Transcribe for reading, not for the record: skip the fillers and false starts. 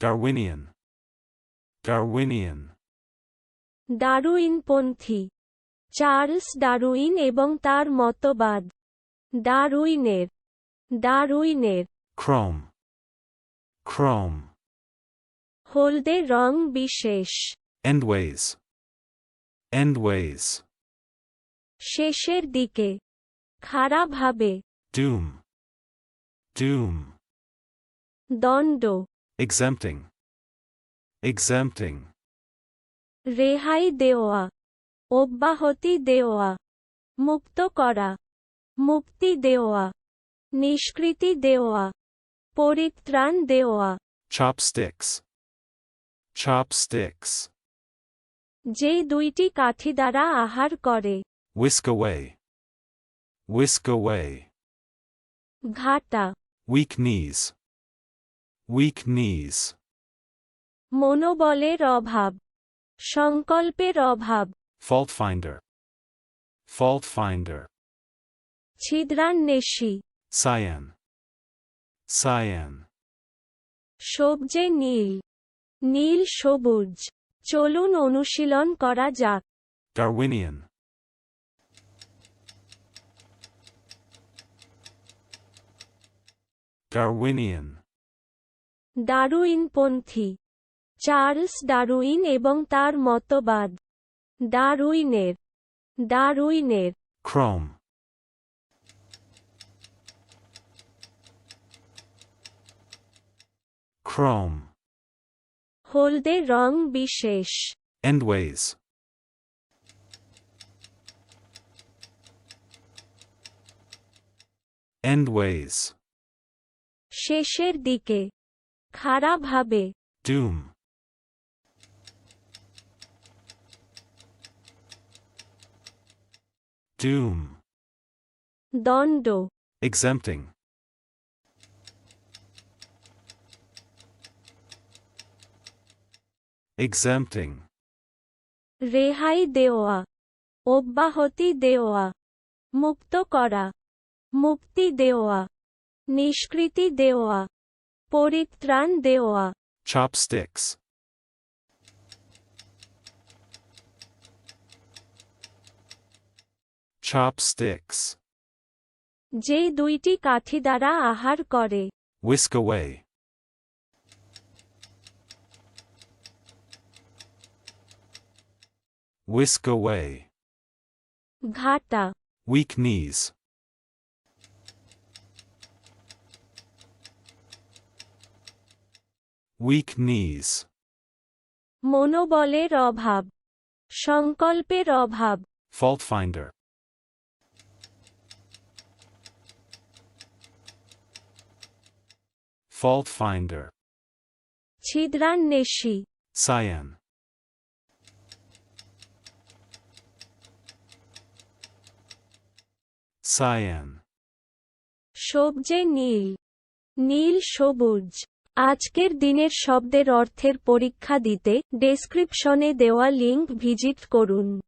Darwinian. Darwinian. ডারউইনপন্থী, Charles Darwin এবং তার মতবাদ। ডারউইনের, ডারউইনের। Chrome. Chrome. হলদে রং বিশেষ। Endways. Endways. শেষের দিকে, খারাপভাবে। Doom. Doom. দণ্ড, Exempting. Exempting. রেহাই দেওয়া, অব্যাহতি দেওয়া, মুক্ত করা, মুক্তি দেওয়া, নিষ্কৃতি দেওয়া, পরিত্রাণ দেওয়া। Chopsticks. Chopsticks. যে দুইটি কাঠি দ্বারা আহার করে। Whisk away. Whisk away. ঘাটা, Weak knees. Weak knees. মনোবলের অভাব, সংকল্পের অভাব। Fault finder. Fault finder. ছিদ্রান্বেষী, Cyan. Cyan. সবজে নীল, নীল সবুজ। চলুন অনুশীলন করা যাক। Darwinian. Darwinian. ডারউইনপন্থী, চার্লস ডারউইন এবং তার মতবাদ। ডারউইনের, ডারউইনের। Chrome. Chrome. হলদে রং বিশেষ। Endways. Endways. শেষের দিকে, খারাপভাবে। Doom. Doom. দণ্ড, Exempting. Exempting. রেহাই দেওয়া, অব্যাহতি দেওয়া, মুক্ত করা, মুক্তি দেওয়া, নিষ্কৃতি দেওয়া, পরিত্রাণ দেওয়া। Chopsticks. Chopsticks. যে দুইটি কাঠি দ্বারা আহার করে। Whisk away. Whisk away. ঘাটা, Weak knees. Weak knees. মনোবলের অভাব, সংকল্পের অভাব। Fault finder. Fault finder. ছিদ্রান্বেষী, Cyan. Cyan. সবজে নীল, নীল সবুজ। আজকের দিনের শব্দের অর্থের পরীক্ষা দিতে ডেসক্রিপশনে দেওয়া লিংক ভিজিট করুন।